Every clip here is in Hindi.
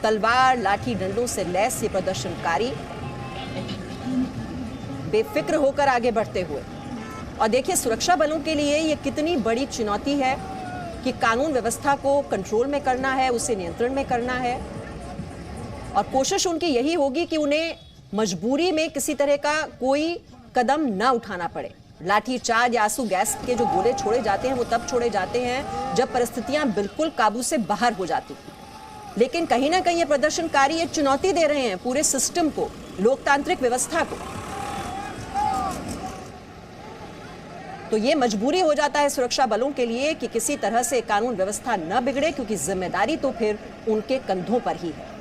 तलवार लाठी डंडों से लैस ये प्रदर्शनकारी बेफिक्र होकर आगे बढ़ते हुए। और देखिए सुरक्षा बलों के लिए ये कितनी बड़ी चुनौती है कि कानून व्यवस्था को कंट्रोल में करना है, उसे नियंत्रण में करना है। और कोशिश उनकी यही होगी कि उन्हें मजबूरी में किसी तरह का कोई कदम ना उठाना पड़े। लाठी चार्ज या आंसू गैस के जो गोले छोड़े जाते हैं वो तब छोड़े जाते हैं जब परिस्थितियां बिल्कुल काबू से बाहर हो जाती। लेकिन कहीं ना कहीं ये प्रदर्शनकारी एक चुनौती दे रहे हैं पूरे सिस्टम को, लोकतांत्रिक व्यवस्था को। तो ये मजबूरी हो जाता है सुरक्षा बलों के लिए कि किसी तरह से कानून व्यवस्था न बिगड़े, क्योंकि जिम्मेदारी तो फिर उनके कंधों पर ही है।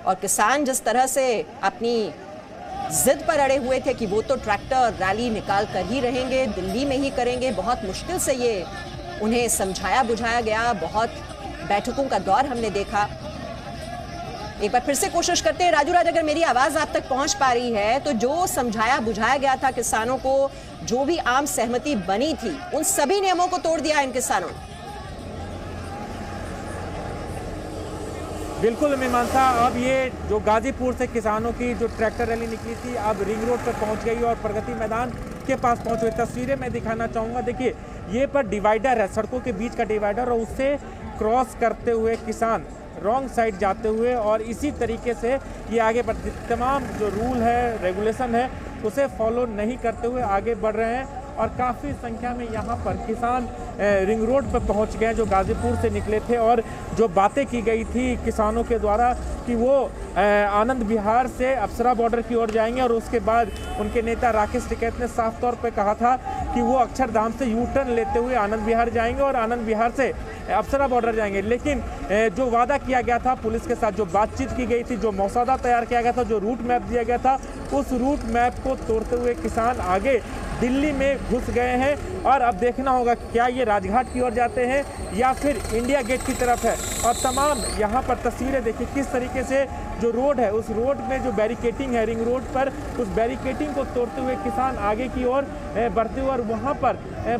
और किसान जिस तरह से अपनी जिद पर अड़े हुए थे कि वो तो ट्रैक्टर रैली निकाल कर ही रहेंगे, दिल्ली में ही करेंगे, बहुत मुश्किल से ये उन्हें समझाया बुझाया गया, बहुत बैठकों का दौर हमने देखा। एक बार फिर से कोशिश करते हैं राजू राज, अगर मेरी आवाज आप तक पहुंच पा रही है तो जो समझाया बुझाया गया था किसानों को, जो भी आम सहमति बनी थी, उन सभी नियमों को तोड़ दिया इन किसानों ने। बिल्कुल मीमांसा, अब ये जो गाजीपुर से किसानों की जो ट्रैक्टर रैली निकली थी अब रिंग रोड पर पहुंच गई और प्रगति मैदान के पास पहुंच गई। तस्वीरें मैं दिखाना चाहूँगा। देखिए ये पर डिवाइडर है, सड़कों के बीच का डिवाइडर, और उससे क्रॉस करते हुए किसान रॉन्ग साइड जाते हुए और इसी तरीके से ये आगे बढ़ते, तमाम जो रूल है रेगुलेशन है उसे फॉलो नहीं करते हुए आगे बढ़ रहे हैं। और काफ़ी संख्या में यहाँ पर किसान रिंग रोड पर पहुँच गए जो गाजीपुर से निकले थे। और जो बातें की गई थी किसानों के द्वारा कि वो आनंद विहार से अप्सरा बॉर्डर की ओर जाएंगे, और उसके बाद उनके नेता राकेश टिकैत ने साफ तौर पर कहा था कि वो अक्षरधाम से यू टर्न लेते हुए आनंद विहार जाएंगे और आनंद विहार से अप्सरा बॉर्डर जाएंगे। लेकिन जो वादा किया गया था पुलिस के साथ, जो बातचीत की गई थी, जो मसौदा तैयार किया गया था, जो रूट मैप दिया गया था, उस रूट मैप को तोड़ते हुए किसान आगे दिल्ली में घुस गए हैं। और अब देखना होगा क्या ये राजघाट की ओर जाते हैं या फिर इंडिया गेट की तरफ है। और तमाम यहाँ पर तस्वीरें देखिए किस तरीके से जो रोड है, उस रोड में जो बैरिकेटिंग है रिंग रोड पर, उस बैरिकेटिंग को तोड़ते हुए किसान आगे की ओर बढ़ते हुए, और वहाँ पर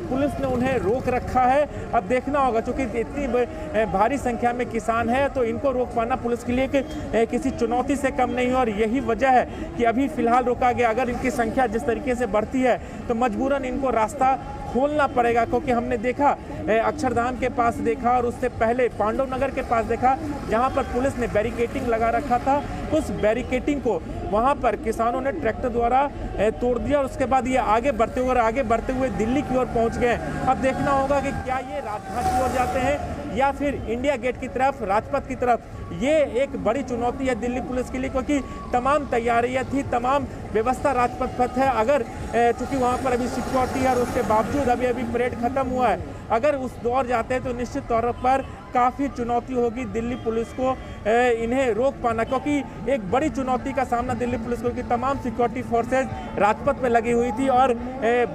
पुलिस ने उन्हें रोक रखा है। अब देखना होगा क्योंकि इतनी भारी संख्या में किसान है तो इनको रोक पाना पुलिस के लिए किसी चुनौती से कम नहीं है। और यही वजह है कि अभी फिलहाल रोका गया। अगर इनकी संख्या जिस तरीके से बढ़ती है तो मजबूरन इनको रास्ता खोलना पड़ेगा, क्योंकि हमने देखा अक्षरधाम के पास देखा और उससे पहले पांडव नगर के पास देखा जहां पर पुलिस ने बैरिकेटिंग लगा रखा था। उस बैरिकेटिंग को वहां पर किसानों ने ट्रैक्टर द्वारा तोड़ दिया और उसके बाद ये आगे बढ़ते हुए दिल्ली की ओर पहुंच गए। अब देखना होगा कि क्या ये राजघाट की ओर जाते हैं या फिर इंडिया गेट की तरफ, राजपथ की तरफ। ये एक बड़ी चुनौती है दिल्ली पुलिस के लिए, क्योंकि तमाम तैयारियां थी, तमाम व्यवस्था राजपथ पर है। अगर चूंकि वहां पर अभी सिक्योरिटी है और उसके बावजूद अभी परेड खत्म हुआ है, अगर उस दौर जाते हैं तो निश्चित तौर पर काफ़ी चुनौती होगी दिल्ली पुलिस को इन्हें रोक पाना, क्योंकि एक बड़ी चुनौती का सामना दिल्ली पुलिस को, कि तमाम सिक्योरिटी फोर्सेज राजपथ पर लगी हुई थी और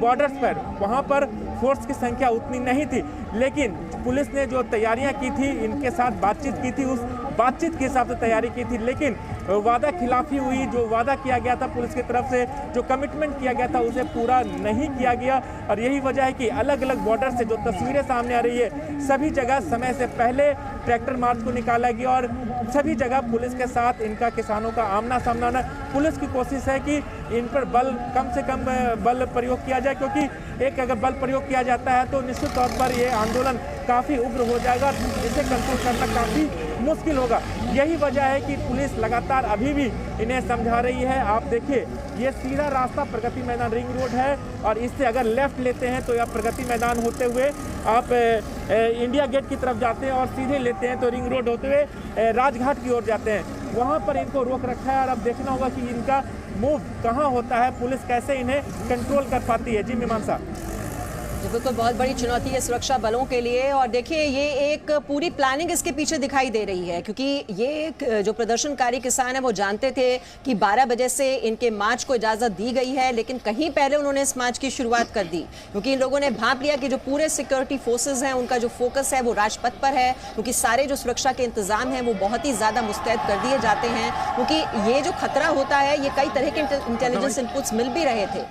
बॉर्डर्स पर वहां पर फोर्स की संख्या उतनी नहीं थी। लेकिन पुलिस ने जो तैयारियां की थी, इनके साथ बातचीत की थी, उस बातचीत के हिसाब से तैयारी की थी, लेकिन वादा खिलाफी हुई। जो वादा किया गया था पुलिस की तरफ से, जो कमिटमेंट किया गया था, उसे पूरा नहीं किया गया। और यही वजह है कि अलग अलग बॉर्डर से जो तस्वीरें सामने आ रही है, सभी जगह समय से पहले ट्रैक्टर मार्च को निकाला गया और सभी जगह पुलिस के साथ इनका किसानों का आमना सामना होना। पुलिस की कोशिश है कि इन पर कम से कम बल प्रयोग किया जाए, क्योंकि एक अगर बल प्रयोग किया जाता है तो निश्चित तौर पर ये आंदोलन काफ़ी उग्र हो जाएगा, इसे कंट्रोल करना काफ़ी मुश्किल होगा। यही वजह है कि पुलिस लगातार अभी भी इन्हें समझा रही है। आप देखिए ये सीधा रास्ता प्रगति मैदान रिंग रोड है और इससे अगर लेफ्ट लेते हैं तो यह प्रगति मैदान होते हुए आप इंडिया गेट की तरफ जाते हैं और सीधे लेते हैं तो रिंग रोड होते हुए राजघाट की ओर जाते हैं। वहाँ पर इनको रोक रखा है और अब देखना होगा कि इनका मूव कहाँ होता है, पुलिस कैसे इन्हें कंट्रोल कर पाती है। जी मीमांसा। बिल्कुल बहुत बड़ी चुनौती है सुरक्षा बलों के लिए। और देखिए ये एक पूरी प्लानिंग इसके पीछे दिखाई दे रही है, क्योंकि ये जो प्रदर्शनकारी किसान है वो जानते थे कि 12 बजे से इनके मार्च को इजाज़त दी गई है, लेकिन कहीं पहले उन्होंने इस मार्च की शुरुआत कर दी, क्योंकि इन लोगों ने भांप लिया कि जो पूरे सिक्योरिटी फोर्सेज हैं उनका जो फोकस है वो राजपथ पर है, क्योंकि सारे जो सुरक्षा के इंतजाम हैं वो बहुत ही ज़्यादा मुस्तैद कर दिए जाते हैं, क्योंकि ये जो खतरा होता है ये कई तरह के इंटेलिजेंस इनपुट्स मिल भी रहे थे।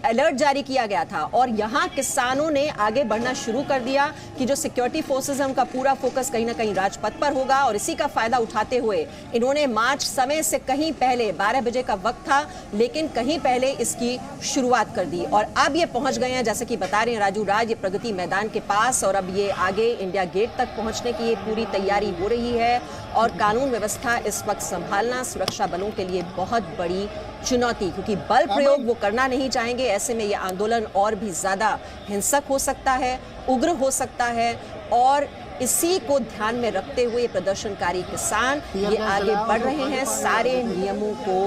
अलर्ट जारी किया गया था और यहाँ किसानों ने आगे बढ़ना शुरू कर दिया कि जो सिक्योरिटी फोर्सेस हैं उनका पूरा फोकस कहीं ना कहीं राजपथ पर होगा और इसी का फायदा उठाते हुए इन्होंने मार्च समय से कहीं पहले 12 बजे का वक्त था लेकिन कहीं पहले इसकी शुरुआत कर दी और अब ये पहुंच गए हैं, जैसे कि बता रहे हैं राजू राज, ये प्रगति मैदान के पास और अब ये आगे इंडिया गेट तक पहुंचने की ये पूरी तैयारी हो रही है और कानून व्यवस्था इस वक्त संभालना सुरक्षा बलों के लिए बहुत बड़ी चुनौती, क्योंकि बल प्रयोग वो करना नहीं चाहेंगे। ऐसे में ये आंदोलन और भी ज्यादा हिंसक हो सकता है, उग्र हो सकता है और इसी को ध्यान में रखते हुए प्रदर्शनकारी किसान ये आगे बढ़ रहे हैं सारे नियमों को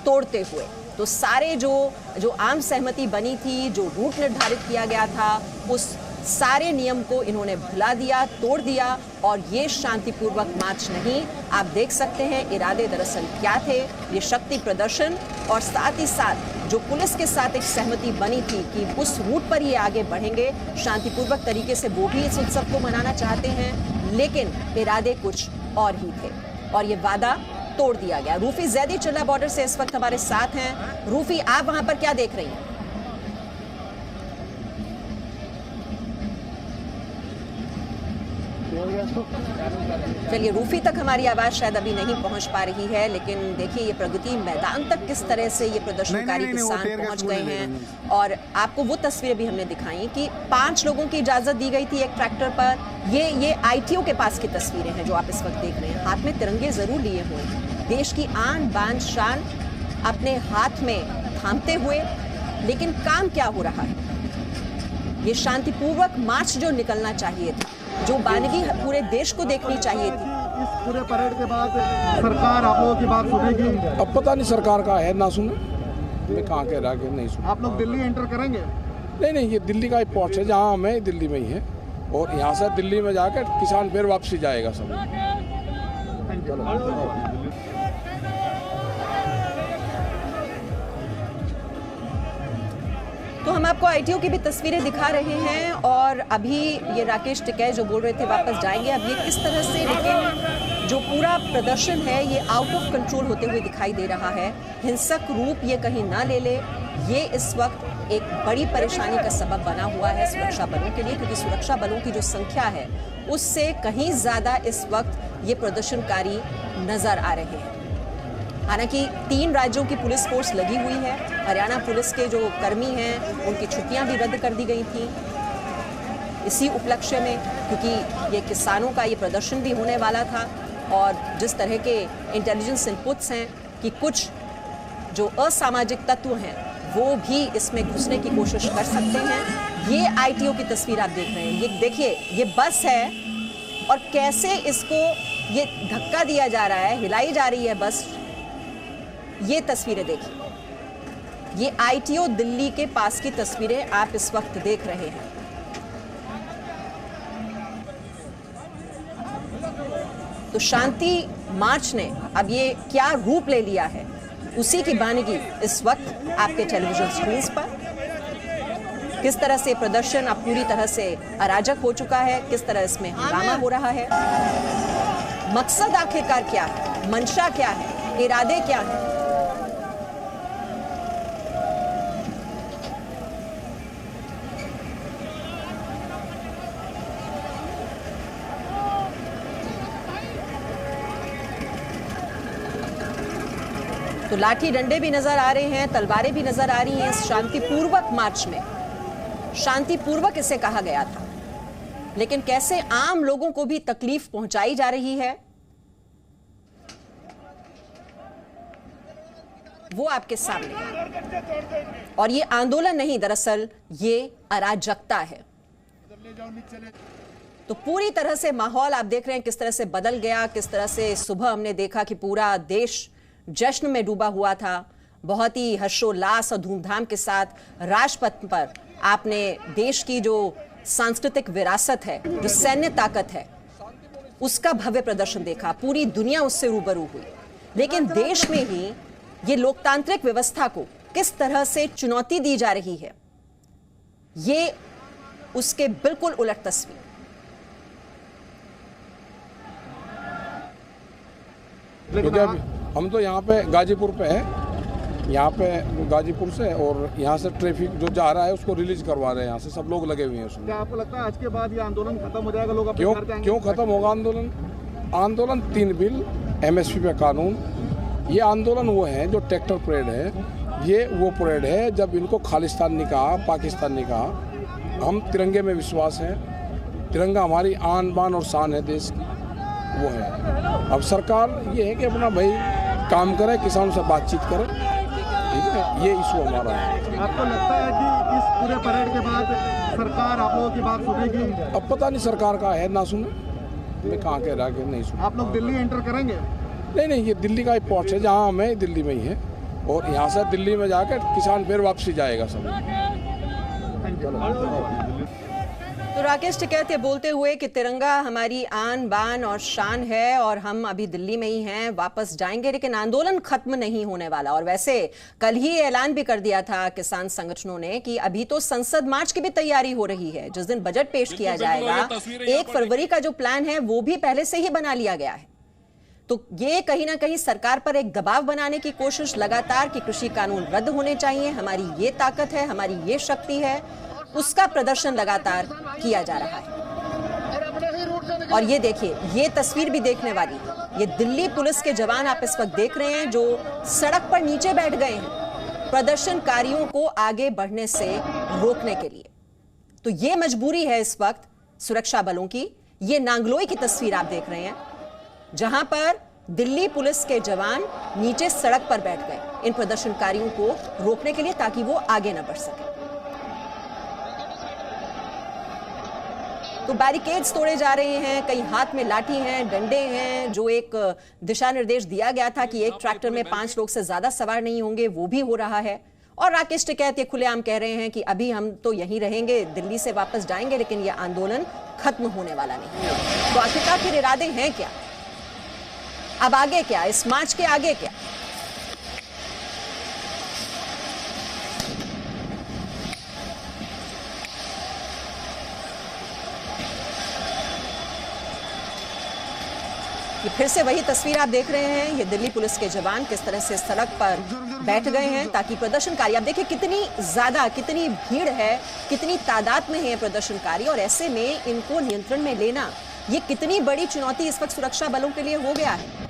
तोड़ते हुए। तो सारे जो आम सहमति बनी थी, जो रूट निर्धारित किया गया था, उस सारे नियम को इन्होंने भुला दिया, तोड़ दिया और ये शांतिपूर्वक मार्च नहीं। आप देख सकते हैं इरादे दरअसल क्या थे, ये शक्ति प्रदर्शन और साथ ही साथ जो पुलिस के साथ एक सहमति बनी थी कि उस रूट पर ये आगे बढ़ेंगे शांतिपूर्वक तरीके से, वो भी इस उत्सव को मनाना चाहते हैं लेकिन इरादे कुछ और ही थे और ये वादा तोड़ दिया गया। रूफी जैदी चिल्ला बॉर्डर से इस वक्त हमारे साथ हैं। रूफी, आप वहां पर क्या देख रही हैं? चलिए, रूफी तक हमारी आवाज शायद अभी नहीं पहुंच पा रही है लेकिन देखिए ये प्रगति मैदान तक किस तरह से ये प्रदर्शनकारी किसान पहुंच गए हैं और आपको वो तस्वीरें भी हमने दिखाई कि 5 लोगों की इजाजत दी गई थी एक ट्रैक्टर पर। ये आईटीओ के पास की तस्वीरें हैं जो आप इस वक्त देख रहे हैं। हाथ में तिरंगे जरूर लिए हुए, देश की आन बान शान अपने हाथ में थामते हुए, लेकिन काम क्या हो रहा है? ये शांतिपूर्वक मार्च जो निकलना चाहिए था, जो बानगी पूरे देश को देखनी चाहिए थी। इस पूरे परेड के बाद सरकार आप लोगों की बात सुनेगी? अब पता नहीं सरकार का है ना सुने, मैं कहाँ कह रहा कि नहीं सुने। आप लोग दिल्ली एंटर करेंगे? नहीं, ये दिल्ली का एक पॉइंट है जहाँ हमें दिल्ली में ही है और यहाँ से दिल्ली में जाकर किसान फिर वापसी जाएगा सब। तो हम आपको आईटीओ की भी तस्वीरें दिखा रहे हैं और अभी ये राकेश टिकैत जो बोल रहे थे वापस जाएंगे, अब ये किस तरह से, लेकिन जो पूरा प्रदर्शन है ये आउट ऑफ कंट्रोल होते हुए दिखाई दे रहा है। हिंसक रूप ये कहीं ना ले ले, ये इस वक्त एक बड़ी परेशानी का सबब बना हुआ है सुरक्षा बलों के लिए, क्योंकि सुरक्षा बलों की जो संख्या है उससे कहीं ज्यादा इस वक्त ये प्रदर्शनकारी नजर आ रहे हैं। हालांकि 3 राज्यों की पुलिस फोर्स लगी हुई है। हरियाणा पुलिस के जो कर्मी हैं उनकी छुट्टियां भी रद्द कर दी गई थी इसी उपलक्ष्य में, क्योंकि ये किसानों का ये प्रदर्शन भी होने वाला था और जिस तरह के इंटेलिजेंस इनपुट्स हैं कि कुछ जो असामाजिक तत्व हैं वो भी इसमें घुसने की कोशिश कर सकते हैं। ये आईटीओ की तस्वीर आप देख रहे हैं, ये देखिए ये बस है और कैसे इसको ये धक्का दिया जा रहा है, हिलाई जा रही है बस। ये तस्वीरें देखिए, ये आईटीओ दिल्ली के पास की तस्वीरें आप इस वक्त देख रहे हैं। तो शांति मार्च ने अब ये क्या रूप ले लिया है, उसी की बानगी इस वक्त आपके टेलीविजन स्क्रीन पर। किस तरह से प्रदर्शन अब पूरी तरह से अराजक हो चुका है, किस तरह इसमें हंगामा हो रहा है, मकसद आखिरकार क्या है, मंशा क्या है, इरादे क्या है। तो लाठी डंडे भी नजर आ रहे हैं, तलवारें भी नजर आ रही हैं इस शांतिपूर्वक मार्च में। शांतिपूर्वक इसे कहा गया था, लेकिन कैसे आम लोगों को भी तकलीफ पहुंचाई जा रही है वो आपके सामने है। और ये आंदोलन नहीं, दरअसल ये अराजकता है। तो पूरी तरह से माहौल आप देख रहे हैं किस तरह से बदल गया, किस तरह से सुबह हमने देखा कि पूरा देश जश्न में डूबा हुआ था। बहुत ही हर्षोल्लास और धूमधाम के साथ राजपथ पर आपने देश की जो सांस्कृतिक विरासत है, जो सैन्य ताकत है, उसका भव्य प्रदर्शन देखा। पूरी दुनिया उससे रूबरू हुई। लेकिन देश में ही ये लोकतांत्रिक व्यवस्था को किस तरह से चुनौती दी जा रही है, ये उसके बिल्कुल उलट तस्वीर। क्योंकि हम तो यहाँ पे गाजीपुर पे है यहाँ पे गाजीपुर से, और यहाँ से ट्रैफिक जो जा रहा है उसको रिलीज करवा रहे हैं। यहाँ से सब लोग लगे हुए हैं उसमें। क्या आपको लगता है आज के बाद ये आंदोलन खत्म हो जाएगा? लोग अपने घर जाएंगे? क्यों खत्म होगा आंदोलन 3 बिल, MSP पे कानून, ये आंदोलन वो है जो ट्रैक्टर परेड है। ये वो परेड है जब इनको खालिस्तान नहीं कहा, पाकिस्तान नहीं कहा। हम तिरंगे में विश्वास है, तिरंगा हमारी आन बान और शान है देश की, वो है। अब सरकार ये है कि अपना भाई काम करे, किसानों से बातचीत करे, ठीक है, ये इशू हमारा है। आपको लगता है कि इस पूरे परेड के बाद सरकार आप लोगों की बात सुनेगी? अब पता नहीं सरकार का है ना सुने, मैं कहाँ कह रहा कि नहीं सुने। आप लोग दिल्ली एंटर करेंगे? नहीं, ये दिल्ली का एयरपोर्ट है, जहाँ हमें दिल्ली में ही है, और यहाँ से दिल्ली में जाकर किसान फिर वापसी जाएगा सब। तो राकेश टिकैत ये बोलते हुए कि तिरंगा हमारी आन बान और शान है और हम अभी दिल्ली में ही हैं, वापस जाएंगे, लेकिन आंदोलन खत्म नहीं होने वाला। और वैसे कल ही ऐलान भी कर दिया था किसान संगठनों ने कि अभी तो संसद मार्च की भी तैयारी हो रही है। जिस दिन बजट पेश किया जाएगा, 1 फरवरी का जो प्लान है वो भी पहले से ही बना लिया गया है। तो ये कहीं ना कहीं सरकार पर एक दबाव बनाने की कोशिश लगातार कि कृषि कानून रद्द होने चाहिए, हमारी ये ताकत है, हमारी ये शक्ति है, उसका प्रदर्शन लगातार किया जा रहा है। और ये देखिए, ये तस्वीर भी देखने वाली है। ये दिल्ली पुलिस के जवान आप इस वक्त देख रहे हैं जो सड़क पर नीचे बैठ गए हैं प्रदर्शनकारियों को आगे बढ़ने से रोकने के लिए। तो ये मजबूरी है इस वक्त सुरक्षा बलों की। ये नांगलोई की तस्वीर आप देख रहे हैं जहां पर दिल्ली पुलिस के जवान नीचे सड़क पर बैठ गए इन प्रदर्शनकारियों को रोकने के लिए, ताकि वो आगे न बढ़ सके। तो बैरिकेड्स तोड़े जा रहे हैं, कई हाथ में लाठी हैं, डंडे हैं। जो एक दिशा निर्देश दिया गया था कि एक ट्रैक्टर में 5 लोग से ज्यादा सवार नहीं होंगे, वो भी हो रहा है। और राकेश टिकैत ये खुलेआम कह रहे हैं कि अभी हम तो यहीं रहेंगे, दिल्ली से वापस जाएंगे, लेकिन यह आंदोलन खत्म होने वाला नहीं है। तो आखिरकार फिर इरादे हैं क्या? अब आगे क्या? इस मार्च के आगे क्या? ये फिर से वही तस्वीर आप देख रहे हैं। ये दिल्ली पुलिस के जवान किस तरह से सड़क पर बैठ गए हैं ताकि प्रदर्शनकारी, आप देखिए कितनी ज्यादा, कितनी भीड़ है, कितनी तादाद में है प्रदर्शनकारी, और ऐसे में इनको नियंत्रण में लेना ये कितनी बड़ी चुनौती इस वक्त सुरक्षा बलों के लिए हो गया है।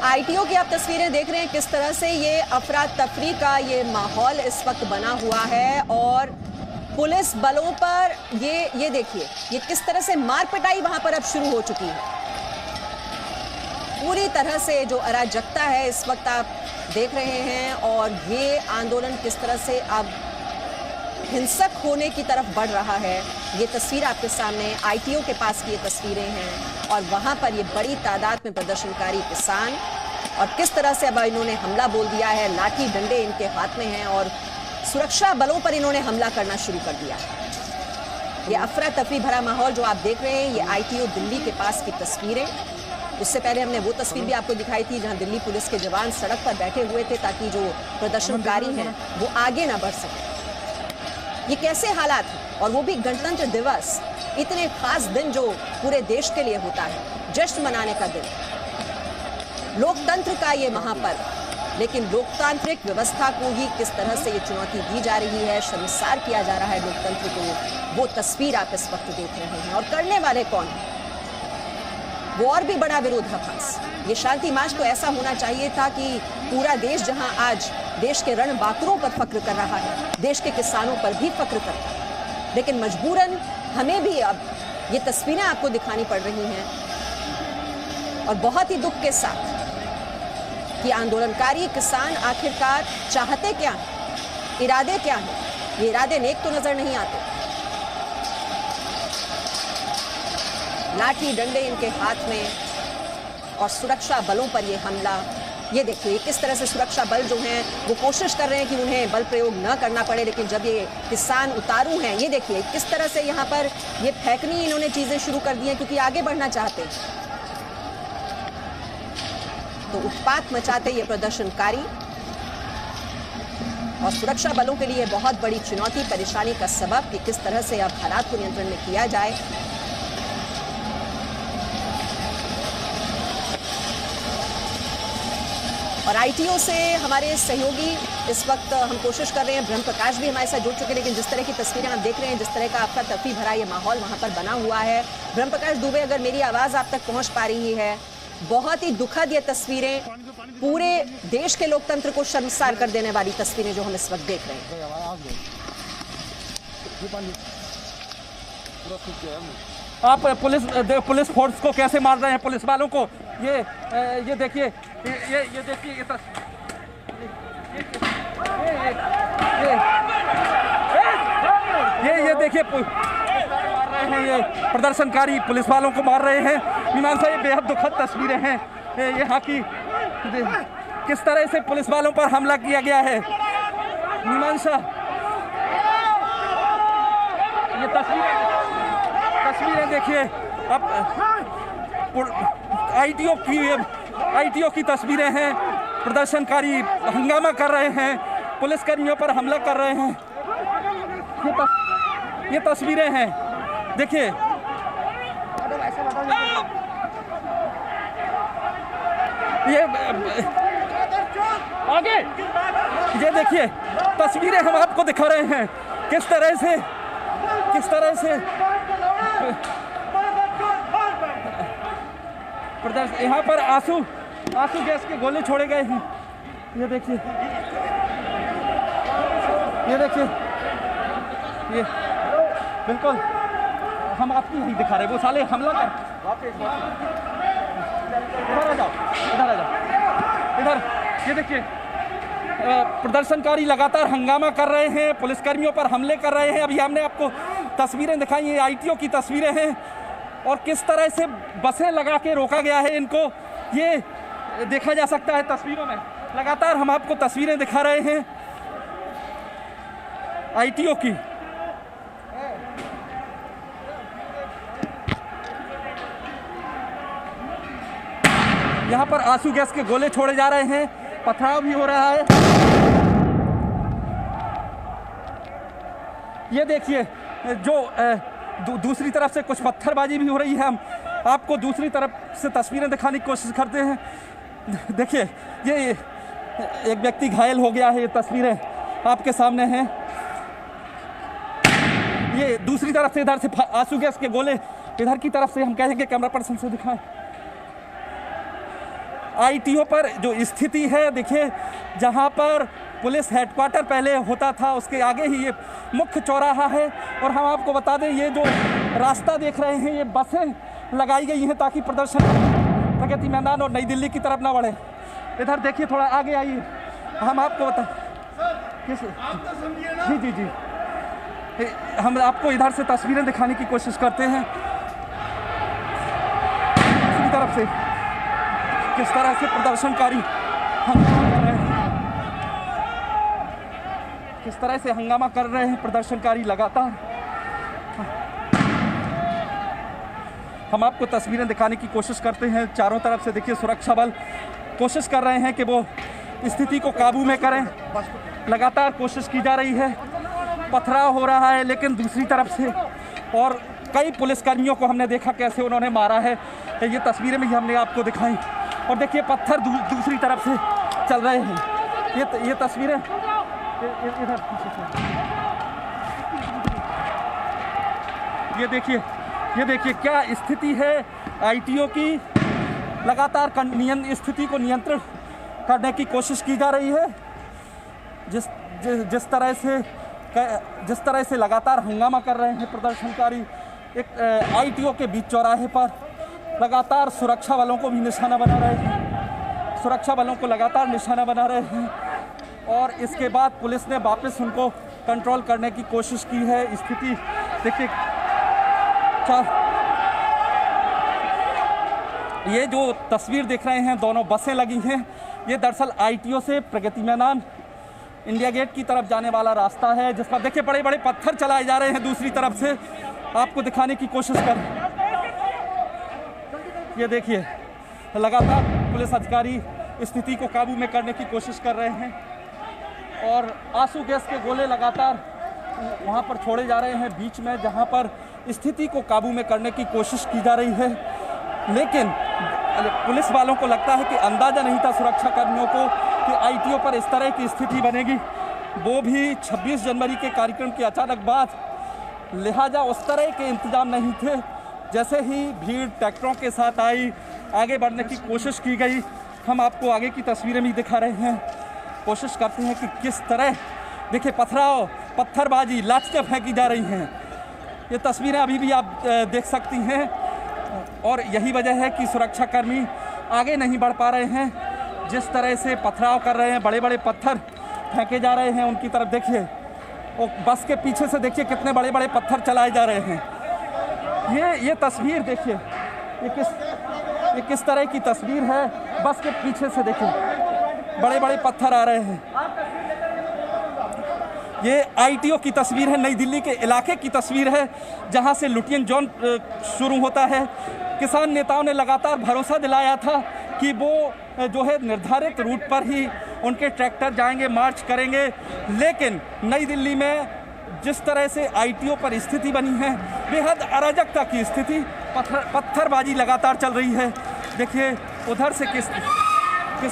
आईटीओ की आप तस्वीरें देख रहे हैं किस तरह से ये अफरा तफरी का ये माहौल इस वक्त बना हुआ है, और पुलिस बलों पर ये देखिए ये किस तरह से मार पिटाई वहां पर अब शुरू हो चुकी है। पूरी तरह से जो अराजकता है इस वक्त आप देख रहे हैं, और ये आंदोलन किस तरह से अब हिंसक होने की तरफ बढ़ रहा है। ये तस्वीर आपके सामने आईटीओ के पास की ये तस्वीरें हैं, और वहां पर ये बड़ी तादाद में प्रदर्शनकारी किसान, और किस तरह से अब इन्होंने हमला बोल दिया है, लाठी डंडे इनके हाथ में हैं और सुरक्षा बलों पर इन्होंने हमला करना शुरू कर दिया। ये अफरा तफरी भरा माहौल जो आप देख रहे हैं, ये आईटीओ दिल्ली के पास की तस्वीरें। उससे पहले हमने वो तस्वीर भी आपको दिखाई थी जहां दिल्ली पुलिस के जवान सड़क पर बैठे हुए थे ताकि जो प्रदर्शनकारी हैं वो आगे ना बढ़ सके। ये कैसे हालात हैं, और वो भी गणतंत्र दिवस, इतने खास दिन जो पूरे देश के लिए होता है, जश्न मनाने का दिन, लोकतंत्र का ये महापर्व, लेकिन लोकतांत्रिक व्यवस्था को ही किस तरह से ये चुनौती दी जा रही है, शर्मसार किया जा रहा है लोकतंत्र को, वो तस्वीर आप इस वक्त देख रहे हैं। और करने वाले कौन है? वो और भी बड़ा विरोधाभास। ये शांति मार्च तो ऐसा होना चाहिए था कि पूरा देश, जहां आज देश के रणबांकुरों पर फक्र कर रहा है, देश के किसानों पर भी फक्र करता है, लेकिन मजबूरन हमें भी अब ये तस्वीरें आपको दिखानी पड़ रही हैं, और बहुत ही दुख के साथ कि आंदोलनकारी किसान आखिरकार चाहते क्या हैं, इरादे क्या हैं। ये इरादे नेक तो नजर नहीं आते। लाठी डंडे इनके हाथ में, और सुरक्षा बलों पर ये हमला। ये देखिए किस तरह से सुरक्षा बल जो हैं वो कोशिश कर रहे हैं कि उन्हें बल प्रयोग न करना पड़े, लेकिन जब ये किसान उतारू हैं, ये देखिए किस तरह से यहाँ पर ये फेंकनी इन्होंने चीजें शुरू कर दी हैं क्योंकि आगे बढ़ना चाहते हैं। तो उत्पात मचाते ये प्रदर्शनकारी और सुरक्षा बलों के लिए बहुत बड़ी चुनौती, परेशानी का सबब कि किस तरह से अब हालात को नियंत्रण में किया जाए। और आईटीओ से हमारे सहयोगी इस वक्त हम कोशिश कर रहे हैं, ब्रह्म प्रकाश भी हमारे साथ जुड़ चुके हैं, लेकिन जिस तरह की तस्वीरें आप देख रहे हैं, जिस तरह का आपका तफरी भरा ये माहौल वहां पर बना हुआ है। ब्रह्म प्रकाश दुबे, अगर मेरी आवाज आप तक पहुंच पा रही है, बहुत ही दुखद ये तस्वीरें, पूरे देश के लोकतंत्र को शर्मसार कर देने वाली तस्वीरें जो हम इस वक्त देख रहे हैं। आप पुलिस फोर्स को कैसे मार रहे हैं, पुलिस वालों को। ये देखिए, ये देखिए, ये देखिए मार रहे हैं, ये प्रदर्शनकारी पुलिस वालों को मार रहे हैं। मीमांसा, ये बेहद दुखद तस्वीरें हैं यहाँ की, किस तरह से पुलिस वालों पर हमला किया गया है। मीमांसा, ये तस्वीरें देखिए, अब आईटीओ की तस्वीरें हैं। प्रदर्शनकारी हंगामा कर रहे हैं, पुलिसकर्मियों पर हमला कर रहे हैं। ये तस्वीरें हैं, देखिए। ये देखिए तस्वीरें हम आपको दिखा रहे हैं, किस तरह से यहाँ पर आंसू गैस के गोले छोड़े गए हैं। ये देखिए, ये बिल्कुल हम आपको नहीं दिखा रहे, वो साले हमला कर। इधर आ जाओ, इधर। ये देखिए, प्रदर्शनकारी लगातार हंगामा कर रहे हैं, पुलिसकर्मियों पर हमले कर रहे हैं। अभी हमने आपको तस्वीरें दिखाई, ये आईटीओ की तस्वीरें हैं, और किस तरह से बसें लगा के रोका गया है इनको, ये देखा जा सकता है तस्वीरों में। लगातार हम आपको तस्वीरें दिखा रहे हैं आईटीओ की। यहाँ पर आंसू गैस के गोले छोड़े जा रहे हैं, पथराव भी हो रहा है। ये देखिए, जो दूसरी तरफ से कुछ पत्थरबाजी भी हो रही है। हम आपको दूसरी तरफ से तस्वीरें दिखाने की कोशिश करते हैं। देखिए, ये एक व्यक्ति घायल हो गया है, ये तस्वीरें आपके सामने हैं। ये दूसरी तरफ से, इधर से आंसू गैस के गोले इधर की तरफ से, हम कहेंगे कैमरा पर्सन से दिखाएं। आईटीओ पर जो स्थिति है, देखिए, जहां पर पुलिस हेडक्वार्टर पहले होता था, उसके आगे ही ये मुख्य चौराहा है। और हम आपको बता दें, ये जो रास्ता देख रहे हैं, ये बसें लगाई गई हैं ताकि प्रदर्शन प्रगति मैदान और नई दिल्ली की तरफ ना बढ़े। इधर देखिए, थोड़ा आगे आइए, हम आपको बता जी हम आपको इधर से तस्वीरें दिखाने की कोशिश करते हैं। दूसरी तरफ से किस तरह से प्रदर्शनकारी हंगामा कर रहे हैं, किस तरह से हंगामा कर रहे हैं प्रदर्शनकारी लगातार। हम आपको तस्वीरें दिखाने की कोशिश करते हैं। चारों तरफ से देखिए, सुरक्षा बल कोशिश कर रहे हैं कि वो स्थिति को काबू में करें। लगातार कोशिश की जा रही है, पथराव हो रहा है, लेकिन दूसरी तरफ से और कई पुलिसकर्मियों को हमने देखा कैसे उन्होंने मारा है। ये तस्वीरें भी हमने आपको दिखाई। और देखिए, पत्थर दूसरी तरफ से चल रहे हैं। ये तस्वीरें इधर, ये देखिए क्या स्थिति है आईटीओ की। लगातार स्थिति को नियंत्रण करने की कोशिश की जा रही है। जिस तरह से लगातार हंगामा कर रहे हैं प्रदर्शनकारी, एक आईटीओ के बीच चौराहे पर लगातार सुरक्षा बलों को भी निशाना बना रहे हैं, सुरक्षा बलों को लगातार निशाना बना रहे हैं। और इसके बाद पुलिस ने वापस उनको कंट्रोल करने की कोशिश की है। स्थिति देखिए, ये जो तस्वीर देख रहे हैं, दोनों बसें लगी हैं, ये दरअसल ITO से प्रगति मैदान इंडिया गेट की तरफ जाने वाला रास्ता है, जिस पर देखिए बड़े बड़े पत्थर चलाए जा रहे हैं दूसरी तरफ से। आपको दिखाने की कोशिश कर, ये देखिए लगातार पुलिस अधिकारी स्थिति को काबू में करने की कोशिश कर रहे हैं और आंसू गैस के गोले लगातार वहाँ पर छोड़े जा रहे हैं बीच में, जहाँ पर स्थिति को काबू में करने की कोशिश की जा रही है। लेकिन पुलिस वालों को लगता है कि अंदाज़ा नहीं था सुरक्षा कर्मियों को कि ITO पर इस तरह की स्थिति बनेगी, वो भी 26 जनवरी के कार्यक्रम के अचानक बाद। लिहाजा उस तरह के इंतजाम नहीं थे। जैसे ही भीड़ ट्रैक्टरों के साथ आई, आगे बढ़ने की कोशिश की गई। हम आपको आगे की तस्वीरें भी दिखा रहे हैं, कोशिश करते हैं कि किस तरह, देखिए पथराव, पत्थरबाजी, लाठियाँ फेंकी जा रही हैं। ये तस्वीरें अभी भी आप देख सकती हैं और यही वजह है कि सुरक्षाकर्मी आगे नहीं बढ़ पा रहे हैं। जिस तरह से पथराव कर रहे हैं, बड़े बड़े पत्थर फेंके जा रहे हैं उनकी तरफ। देखिए और बस के पीछे से देखिए कितने बड़े बड़े पत्थर चलाए जा रहे हैं। ये तस्वीर देखिए, ये किस तरह की तस्वीर है। बस के पीछे से देखिए बड़े बड़े पत्थर आ रहे हैं। ये ITO की तस्वीर है, नई दिल्ली के इलाके की तस्वीर है जहां से लुटियन जोन शुरू होता है। किसान नेताओं ने लगातार भरोसा दिलाया था कि वो जो है निर्धारित रूट पर ही उनके ट्रैक्टर जाएंगे, मार्च करेंगे। लेकिन नई दिल्ली में जिस तरह से ITO पर स्थिति बनी है, बेहद अराजकता की स्थिति, पत्थरबाजी लगातार चल रही है। देखिए उधर से किस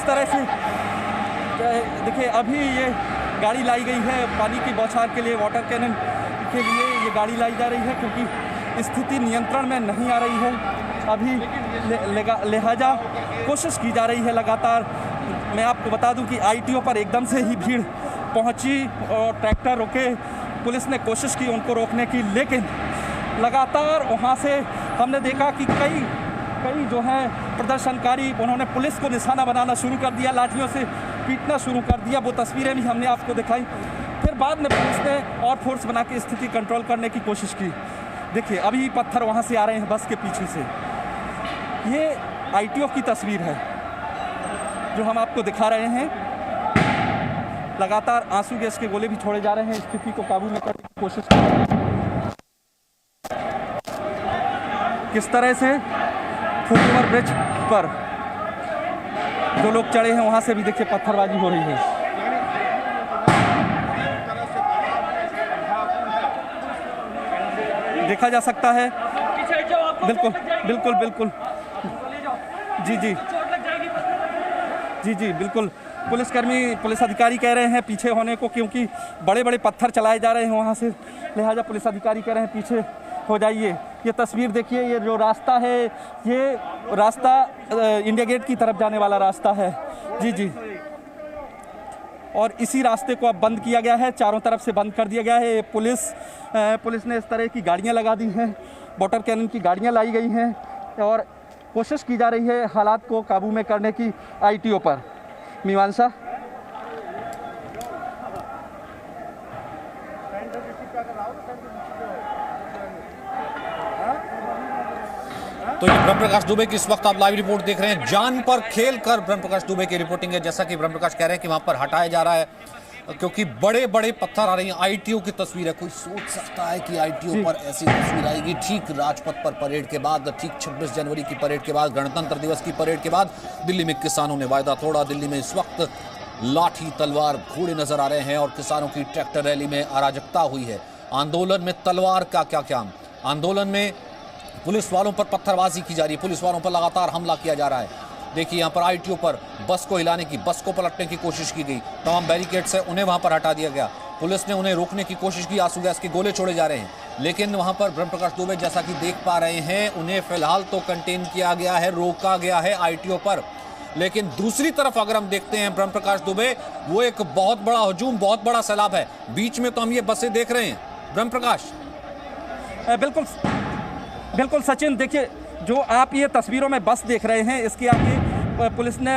तरह से, देखिए अभी ये गाड़ी लाई गई है पानी की बौछार के लिए, वाटर कैनन के लिए ये गाड़ी लाई जा रही है क्योंकि स्थिति नियंत्रण में नहीं आ रही है अभी। लिहाजा कोशिश की जा रही है लगातार। मैं आपको बता दूं कि ITO पर एकदम से ही भीड़ पहुंची और ट्रैक्टर रुके। पुलिस ने कोशिश की उनको रोकने की, लेकिन लगातार वहां से हमने देखा कि कई जो हैं प्रदर्शनकारी, उन्होंने पुलिस को निशाना बनाना शुरू कर दिया, लाठियों से पीटना शुरू कर दिया। वो तस्वीरें भी हमने आपको दिखाई। फिर बाद में पुलिस ने और फोर्स बना के स्थिति कंट्रोल करने की कोशिश की। देखिए अभी पत्थर वहाँ से आ रहे हैं बस के पीछे से। ये ITO की तस्वीर है जो हम आपको दिखा रहे हैं। लगातार आंसू गैस के गोले भी छोड़े जा रहे हैं, स्थिति को काबू में करने की कोशिश कर रहे हैं। किस तरह से फुटओवर ब्रिज पर जो लोग चढ़े हैं वहां से भी देखिए पत्थरबाजी हो रही है। देखा जा सकता है, बिल्कुल बिल्कुल बिल्कुल, जी बिल्कुल। पुलिसकर्मी, पुलिस अधिकारी कह रहे हैं पीछे होने को, क्योंकि बड़े बड़े पत्थर चलाए जा रहे हैं वहाँ से। लिहाजा पुलिस अधिकारी कह रहे हैं पीछे हो जाइए। ये तस्वीर देखिए, ये जो रास्ता है, ये रास्ता इंडिया गेट की तरफ जाने वाला रास्ता है। जी और इसी रास्ते को अब बंद किया गया है, चारों तरफ से बंद कर दिया गया है। पुलिस ने इस तरह की गाड़ियाँ लगा दी हैं, वाटर कैनन की गाड़ियाँ लाई गई हैं और कोशिश की जा रही है हालात को काबू में करने की ITO पर। मीमांसा, तो ये ब्रह्म प्रकाश दुबे की इस वक्त आप लाइव रिपोर्ट देख रहे हैं। जान पर खेल कर ब्रह्म प्रकाश दुबे की रिपोर्टिंग है। जैसा कि ब्रह्म प्रकाश कह रहे हैं कि वहां पर हटाया जा रहा है क्योंकि बड़े बड़े पत्थर आ रही हैं। ITO की तस्वीर है। कोई सोच सकता है कि ITO पर ऐसी तस्वीर आएगी ठीक राजपथ पर परेड के बाद, ठीक 26 जनवरी की परेड के बाद, गणतंत्र दिवस की परेड के बाद। दिल्ली में किसानों ने वायदा तोड़ा। दिल्ली में इस वक्त लाठी, तलवार, घोड़े नजर आ रहे हैं और किसानों की ट्रैक्टर रैली में अराजकता हुई है। आंदोलन में तलवार का क्या, आंदोलन में पुलिस वालों पर पत्थरबाजी की जा रही है, पुलिस वालों पर लगातार हमला किया जा रहा है। देखिए यहाँ पर ITO पर बस को हिलाने की, बस को पलटने की कोशिश की गई। तमाम बैरिकेड्स है उन्हें वहां पर हटा दिया गया। पुलिस ने उन्हें रोकने की कोशिश की, आंसू गैस के गोले छोड़े जा रहे हैं। लेकिन वहां पर ब्रह्म प्रकाश दुबे जैसा कि देख पा रहे हैं, उन्हें फिलहाल तो कंटेन किया गया है, रोका गया है ITO पर। लेकिन दूसरी तरफ अगर हम देखते हैं ब्रह्म प्रकाश दुबे, वो एक बहुत बड़ा हजूम, बहुत बड़ा सैलाब है। बीच में तो हम ये बसें देख रहे हैं ब्रह्म प्रकाश। बिल्कुल सचिन, देखिए जो आप ये तस्वीरों में बस देख रहे हैं, इसके आगे पुलिस ने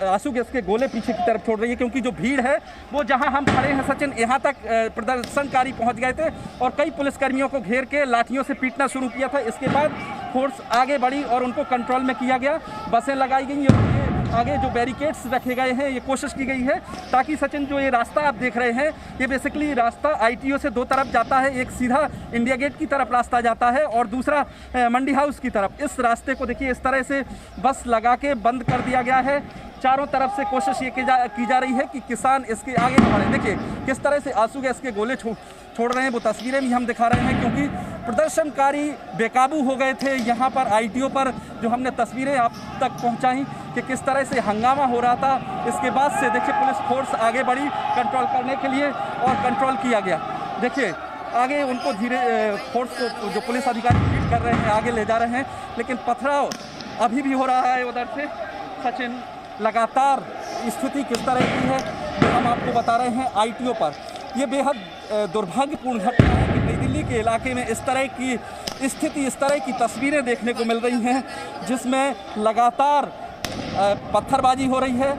आंसू गैस के गोले पीछे की तरफ छोड़ रही है, क्योंकि जो भीड़ है वो जहां हम खड़े हैं सचिन, यहाँ तक प्रदर्शनकारी पहुंच गए थे और कई पुलिसकर्मियों को घेर के लाठियों से पीटना शुरू किया था। इसके बाद फोर्स आगे बढ़ी और उनको कंट्रोल में किया गया, बसें लगाई गई और आगे जो बैरिकेड्स रखे गए हैं, ये कोशिश की गई है ताकि सचिन जो ये रास्ता आप देख रहे हैं, ये बेसिकली रास्ता आईटीओ से दो तरफ जाता है, एक सीधा इंडिया गेट की तरफ रास्ता जाता है और दूसरा मंडी हाउस की तरफ। इस रास्ते को देखिए इस तरह से बस लगा के बंद कर दिया गया है। चारों तरफ से कोशिश ये की जा रही है कि किसान इसके आगे न बढ़े। देखिए किस तरह से आंसू गैस के गोले छोड़ रहे हैं, वो तस्वीरें भी हम दिखा रहे हैं, क्योंकि प्रदर्शनकारी बेकाबू हो गए थे। यहाँ पर आईटीओ पर जो हमने तस्वीरें आप तक पहुँचाई कि किस तरह से हंगामा हो रहा था। इसके बाद से देखिए पुलिस फोर्स आगे बढ़ी कंट्रोल करने के लिए और कंट्रोल किया गया। देखिए आगे उनको धीरे फोर्स को जो पुलिस अधिकारी लीड कर रहे हैं आगे ले जा रहे हैं, लेकिन पथराव अभी भी हो रहा है उधर से। सचिन लगातार स्थिति किस तरह की है हम आपको बता रहे हैं आईटीओ पर। ये बेहद दुर्भाग्यपूर्ण घटना है कि नई दिल्ली के इलाके में इस तरह की स्थिति, इस तरह की तस्वीरें देखने को मिल रही हैं, जिसमें लगातार पत्थरबाजी हो रही है,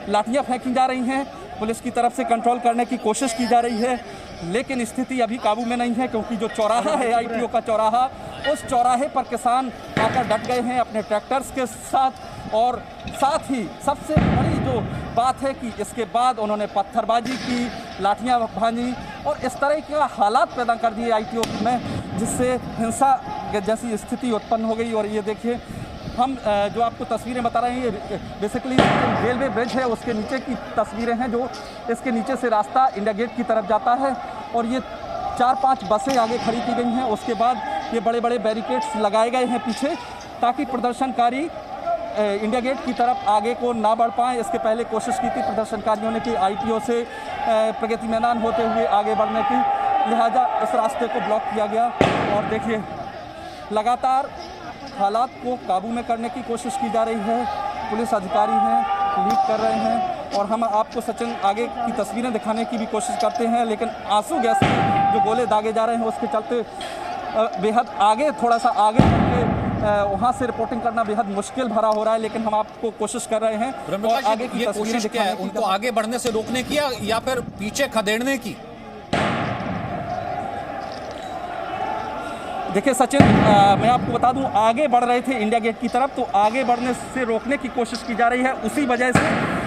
लाठियाँ फेंकी जा रही हैं, पुलिस की तरफ से कंट्रोल करने की कोशिश की जा रही है, लेकिन स्थिति अभी काबू में नहीं है, क्योंकि जो चौराहा है आईटीओ का चौराहा, उस चौराहे पर किसान आकर डट गए हैं अपने ट्रैक्टर्स के साथ। और साथ ही सबसे बड़ी जो बात है कि इसके बाद उन्होंने पत्थरबाजी की, लाठियाँ भांजी और इस तरह के हालात पैदा कर दिए आईटीओ में, जिससे हिंसा जैसी स्थिति उत्पन्न हो गई। और ये देखिए हम जो आपको तस्वीरें बता रहे हैं, ये बेसिकली रेलवे ब्रिज है, उसके नीचे की तस्वीरें हैं, जो इसके नीचे से रास्ता इंडिया गेट की तरफ जाता है और ये 4-5 बसें आगे खड़ी की गई हैं। उसके बाद ये बड़े बड़े बैरिकेड्स लगाए गए हैं पीछे, ताकि प्रदर्शनकारी इंडिया गेट की तरफ आगे को ना बढ़ पाएँ। इसके पहले कोशिश की थी प्रदर्शनकारियों ने कि आईटीओ से प्रगति मैदान होते हुए आगे बढ़ने की, लिहाजा इस रास्ते को ब्लॉक किया गया। और देखिए लगातार हालात को काबू में करने की कोशिश की जा रही है, पुलिस अधिकारी हैं, लीड कर रहे हैं और हम आपको सचिन आगे की तस्वीरें दिखाने की भी कोशिश करते हैं, लेकिन आंसू गैस जो गोले दागे जा रहे हैं उसके चलते बेहद आगे थोड़ा सा आगे वहाँ से रिपोर्टिंग करना बेहद मुश्किल भरा हो रहा है, लेकिन हम आपको कोशिश कर रहे हैं। और आगे की कोशिश क्या है, उनको आगे बढ़ने से रोकने की या फिर पीछे खदेड़ने की? देखिए सचिन, मैं आपको बता दूं, आगे बढ़ रहे थे इंडिया गेट की तरफ, तो आगे बढ़ने से रोकने की कोशिश की जा रही है। उसी वजह से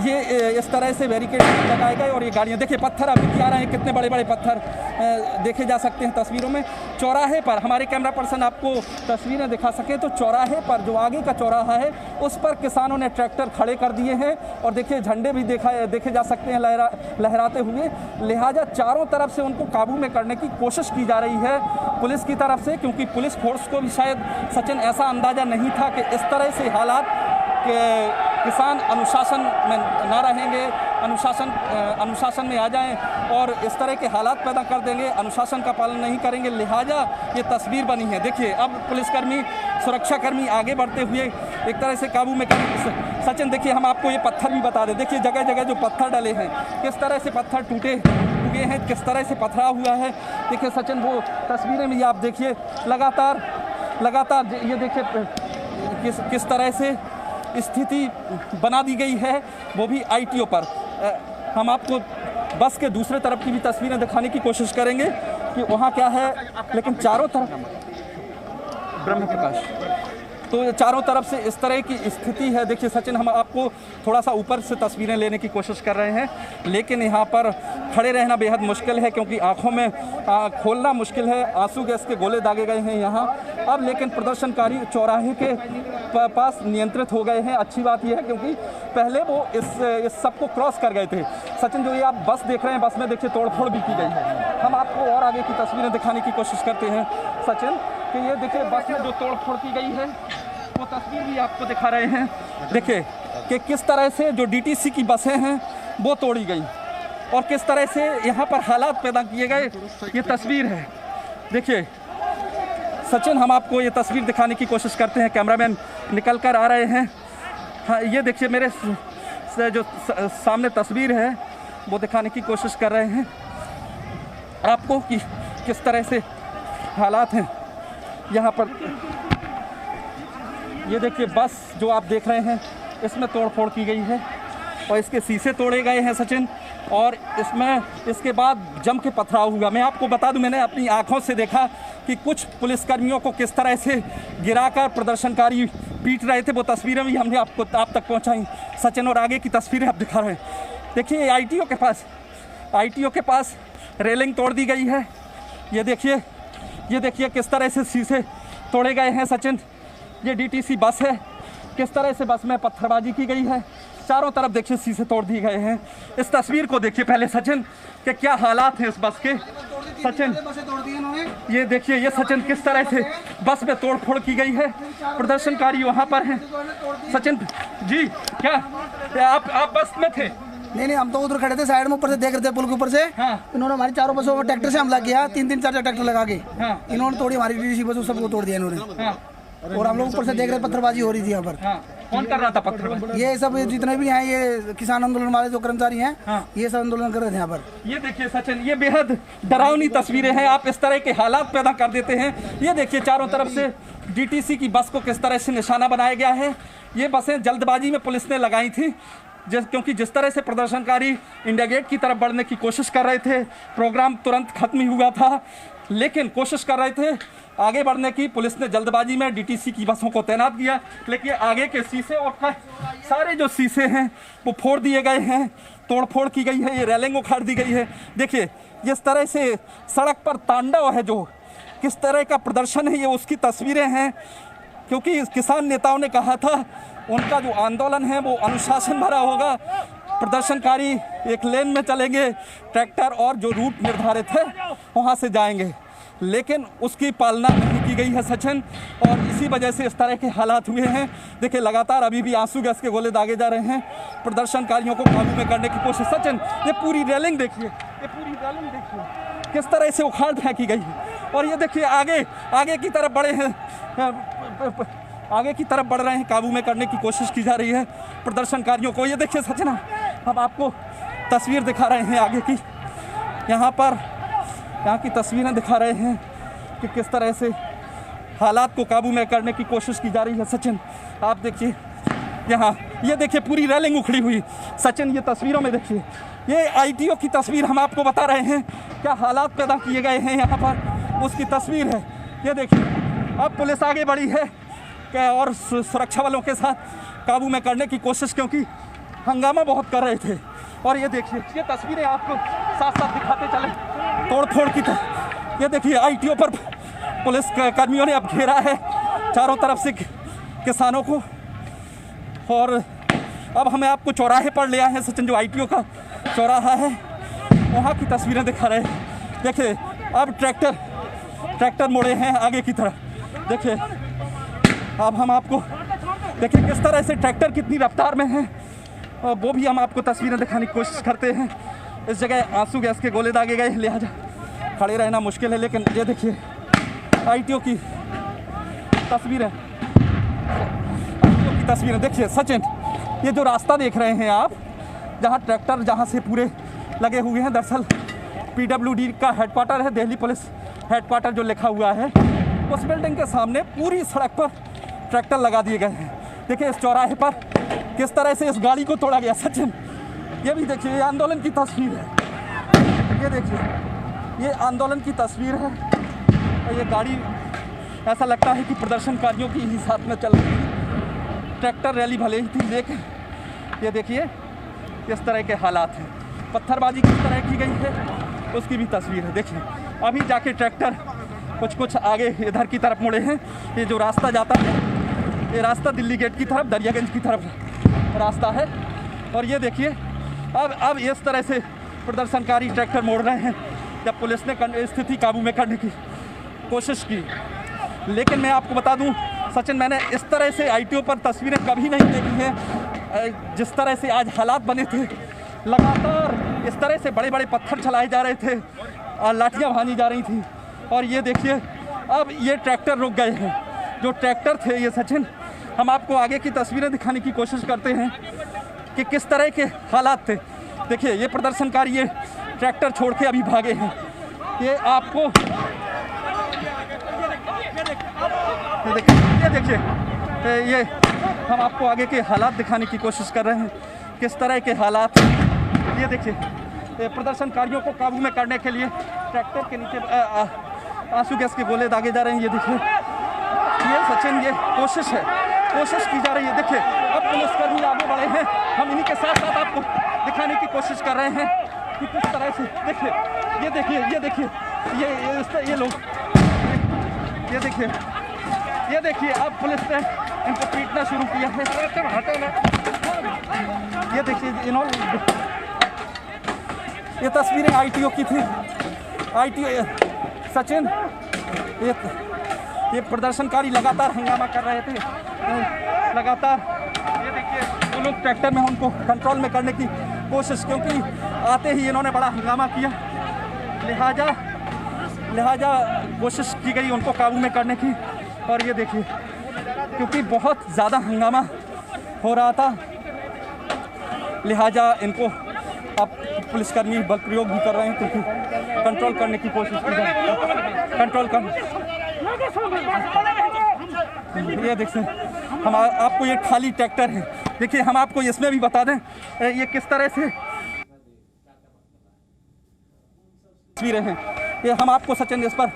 ये इस तरह से बैरिकेड लगाए गए और ये गाड़ियाँ देखिए पत्थर अभी भी आ रहे हैं, कितने बड़े बड़े पत्थर देखे जा सकते हैं तस्वीरों में। चौराहे पर हमारे कैमरा पर्सन आपको तस्वीरें दिखा सके तो चौराहे पर जो आगे का चौराहा है उस पर किसानों ने ट्रैक्टर खड़े कर दिए हैं और देखिए झंडे भी देखे जा सकते हैं लहराते हुए। लिहाजा चारों तरफ से उनको काबू में करने की कोशिश की जा रही है पुलिस की तरफ से, क्योंकि पुलिस फोर्स को भी शायद सचिन ऐसा अंदाज़ा नहीं था कि इस तरह से हालात कि किसान अनुशासन में ना रहेंगे, अनुशासन में आ जाएं और इस तरह के हालात पैदा कर देंगे, अनुशासन का पालन नहीं करेंगे। लिहाजा ये तस्वीर बनी है। देखिए अब पुलिसकर्मी, सुरक्षाकर्मी आगे बढ़ते हुए एक तरह से काबू में कर। सचिन देखिए हम आपको ये पत्थर भी बता दें, देखिए जगह जगह जो पत्थर डले हैं, किस तरह से पत्थर टूटे हुए हैं, किस तरह से पथराव हुआ है। देखिए सचिन वो तस्वीरें भी आप देखिए, लगातार ये देखिए किस तरह से स्थिति बना दी गई है, वो भी आईटीओ पर। हम आपको बस के दूसरे तरफ की भी तस्वीरें दिखाने की कोशिश करेंगे कि वहाँ क्या है, लेकिन चारों तरफ ब्रह्म प्रकाश, तो चारों तरफ से इस तरह की स्थिति है। देखिए सचिन हम आपको थोड़ा सा ऊपर से तस्वीरें लेने की कोशिश कर रहे हैं, लेकिन यहाँ पर खड़े रहना बेहद मुश्किल है, क्योंकि आंखों में खोलना मुश्किल है। आंसू गैस के गोले दागे गए हैं यहाँ अब, लेकिन प्रदर्शनकारी चौराहे के पास नियंत्रित हो गए हैं। अच्छी बात यह है क्योंकि पहले वो इस सब को क्रॉस कर गए थे। सचिन जो ये आप बस देख रहे हैं, बस में देखिए तोड़फोड़ भी की गई है। हम आपको और आगे की तस्वीरें दिखाने की कोशिश करते हैं सचिन कि ये देखिए बस में जो तोड़फोड़ की गई है वो तस्वीर भी आपको दिखा रहे हैं। देखिए कि किस तरह से जो डीटीसी की बसें हैं वो तोड़ी गई और किस तरह से यहाँ पर हालात पैदा किए गए, ये तस्वीर है। देखिए सचिन हम आपको ये तस्वीर दिखाने की कोशिश करते हैं, कैमरामैन निकल कर आ रहे हैं। हाँ ये देखिए मेरे से जो सामने तस्वीर है वो दिखाने की कोशिश कर रहे हैं आपको कि किस तरह से हालात हैं यहाँ पर। ये देखिए बस जो आप देख रहे हैं इसमें तोड़फोड़ की गई है और इसके शीशे तोड़े गए हैं सचिन, और इसमें इसके बाद जम के पथराव हुआ। मैं आपको बता दूं, मैंने अपनी आंखों से देखा कि कुछ पुलिसकर्मियों को किस तरह से गिराकर प्रदर्शनकारी पीट रहे थे। वो तस्वीरें भी हमने आप तक पहुंचाई सचिन, और आगे की तस्वीरें आप दिखा रहे हैं। देखिए आईटीओ के पास रेलिंग तोड़ दी गई है। ये देखिए किस तरह से शीशे तोड़े गए हैं सचिन। ये डीटीसी बस है, किस तरह से बस में पत्थरबाजी की गई है। चारों तरफ देखिए शीशे तोड़ दिए गए हैं। इस तस्वीर को देखिए पहले सचिन कि क्या हालात हैं इस बस के। सचिन ये देखिए, ये सचिन किस तरह से बस में तोड़ फोड़ की गई है। प्रदर्शनकारी वहाँ पर हैं। सचिन जी क्या आप बस में थे? नहीं, हम तो उधर खड़े थे साइड में, ऊपर से देख रहे थे पुल के ऊपर से। हाँ। इन्होंने हमारी चारों बसों में ट्रैक्टर से हमला किया, 3-3 4-4 ट्रैक्टर लगा के। हाँ। इन्होंने तोड़ी हमारी डीटीसी बस, सबको तोड़ दिया इन्होंने। हाँ। और हम लोग ऊपर से देख रहे, पत्थरबाजी हो रही थी यहाँ पर। हाँ। कौन कर रहा था पत्थरबाजी? ये सब जितने भी हैं, ये किसान आंदोलन वाले जो कर्मचारी हैं। हाँ। ये सब आंदोलन कर रहे थे यहाँ पर। ये देखिए सचिन, ये बेहद डरावनी तस्वीरें हैं। आप इस तरह के हालात पैदा कर देते हैं। ये देखिए चारों तरफ से डीटीसी की बस को किस तरह से निशाना बनाया गया है। ये बसें जल्दबाजी में पुलिस ने लगाई थी, क्योंकि जिस तरह से प्रदर्शनकारी इंडिया गेट की तरफ बढ़ने की कोशिश कर रहे थे, प्रोग्राम तुरंत खत्म ही हुआ था, लेकिन कोशिश कर रहे थे आगे बढ़ने की। पुलिस ने जल्दबाजी में डीटीसी की बसों को तैनात किया, लेकिन आगे के शीशे और सारे जो शीशे हैं वो फोड़ दिए गए हैं, तोड़फोड़ की गई है, ये रेलिंग उखाड़ दी गई है। देखिए जिस तरह से सड़क पर तांडव है, जो किस तरह का प्रदर्शन है, ये उसकी तस्वीरें हैं। क्योंकि किसान नेताओं ने कहा था उनका जो आंदोलन है वो अनुशासन भरा होगा, प्रदर्शनकारी एक लेन में चलेंगे, ट्रैक्टर और जो रूट निर्धारित है वहाँ से जाएंगे, लेकिन उसकी पालना नहीं की गई है सचिन, और इसी वजह से इस तरह के हालात हुए हैं। देखिए लगातार अभी भी आंसू गैस के गोले दागे जा रहे हैं, प्रदर्शनकारियों को काबू में करने की कोशिश। सचिन ये पूरी रेलिंग देखिए, किस तरह से उखाड़ फेंकी गई है। और ये देखिए आगे की तरफ आगे की तरफ बढ़ रहे हैं, काबू में करने की कोशिश की जा रही है प्रदर्शनकारियों को। ये देखिए सचिन, हम आपको तस्वीर दिखा रहे हैं आगे की, यहाँ की तस्वीरें दिखा रहे हैं कि किस तरह से हालात को काबू में करने की कोशिश की जा रही है। सचिन आप देखिए यहाँ, ये देखिए पूरी रेलिंग उखड़ी हुई। सचिन ये तस्वीरों में देखिए, ये आईटीओ की तस्वीर हम आपको बता रहे हैं, क्या हालात पैदा किए गए हैं यहाँ पर, उसकी तस्वीर है। ये देखिए अब पुलिस आगे बढ़ी है और सुरक्षा बलों के साथ काबू में करने की कोशिश, क्योंकि हंगामा बहुत कर रहे थे। और ये देखिए, ये तस्वीरें आपको साथ साथ दिखाते चले तोड़फोड़ की। ये देखिए आईटीओ पर पुलिस कर्मियों ने अब घेरा है चारों तरफ से किसानों को, और अब हमें आपको चौराहे पर ले आए हैं सचिन, जो आईटीओ का चौराहा है वहाँ की तस्वीरें दिखा रहे हैं। देखिए अब ट्रैक्टर मोड़े हैं आगे की तरफ। देखिए अब हम आपको देखिए किस तरह से ट्रैक्टर कितनी रफ्तार में है, और वो भी हम आपको तस्वीरें दिखाने की कोशिश करते हैं। इस जगह आंसू गैस के गोले दागे गए, लिहाजा खड़े रहना मुश्किल है, लेकिन ये देखिए आईटीओ की तस्वीरें देखिए सचिन। ये जो रास्ता देख रहे हैं आप, जहाँ ट्रैक्टर जहाँ से पूरे लगे हुए हैं, दरअसल पीडब्ल्यूडी का हेडक्वार्टर है, दिल्ली पुलिस हेडक्वार्टर जो लिखा हुआ है, उस बिल्डिंग के सामने पूरी सड़क पर ट्रैक्टर लगा दिए गए हैं। देखिए इस चौराहे पर किस तरह से इस गाड़ी को तोड़ा गया सचिन। ये भी देखिए, ये आंदोलन की तस्वीर है। ये देखिए, ये आंदोलन की तस्वीर है, और ये गाड़ी ऐसा लगता है कि प्रदर्शनकारियों की ही साथ में चल रही है। ट्रैक्टर रैली भले ही थी, लेकिन ये देखिए किस तरह के हालात हैं। पत्थरबाजी किस तरह की गई है उसकी भी तस्वीर है। देखिए अभी जाके ट्रैक्टर कुछ आगे इधर की तरफ मुड़े हैं। ये जो रास्ता जाता है, ये रास्ता दिल्ली गेट की तरफ, दरियागंज की तरफ रास्ता है। और ये देखिए अब इस तरह से प्रदर्शनकारी ट्रैक्टर मोड़ रहे हैं, जब पुलिस ने स्थिति काबू में करने की कोशिश की। लेकिन मैं आपको बता दूं सचिन, मैंने इस तरह से आईटीओ पर तस्वीरें कभी नहीं देखी हैं। जिस तरह से आज हालात बने थे, लगातार इस तरह से बड़े बड़े पत्थर चलाए जा रहे थे, लाठियाँ भानी जा रही थी। और ये देखिए अब ये ट्रैक्टर रुक गए हैं, जो ट्रैक्टर थे ये सचिन, हम आपको आगे की तस्वीरें दिखाने की कोशिश करते हैं कि किस तरह के हालात थे। देखिए ये प्रदर्शनकारी ये ट्रैक्टर छोड़ के अभी भागे हैं। ये आपको ये देखिए ये हम आपको आगे के हालात दिखाने की कोशिश कर रहे हैं, किस तरह के हालात। ये देखिए प्रदर्शनकारियों को काबू में करने के लिए ट्रैक्टर के नीचे आंसू गैस के गोले दागे जा रहे हैं। ये देखिए, ये सचिन, ये कोशिश की जा रही है। देखिए अब पुलिसकर्मी आगे बढ़े हैं, हम इन्हीं के साथ साथ आपको दिखाने की कोशिश कर रहे हैं कि किस तरह से। देखिए ये लोग, ये देखिए अब पुलिस ने इनको पीटना शुरू किया है। ये देखिए इन्होंने, ये तस्वीरें ITO की थी। ITO सचिन, ये प्रदर्शनकारी लगातार हंगामा कर रहे थे, लगातार। ये देखिए वो लोग ट्रैक्टर में उनको कंट्रोल में करने की कोशिश, क्योंकि आते ही इन्होंने बड़ा हंगामा किया, लिहाजा कोशिश की गई उनको काबू में करने की। और ये देखिए क्योंकि बहुत ज़्यादा हंगामा हो रहा था, लिहाजा इनको अब पुलिसकर्मी बल प्रयोग भी कर रहे हैं, क्योंकि कंट्रोल करने की कोशिश की जा रही है, कंट्रोल कर। ये देखिए हम आपको, ये खाली ट्रैक्टर है। देखिए हम आपको इसमें भी बता दें ये किस तरह से तस्वीरें हैं। ये हम आपको सचिन इस पर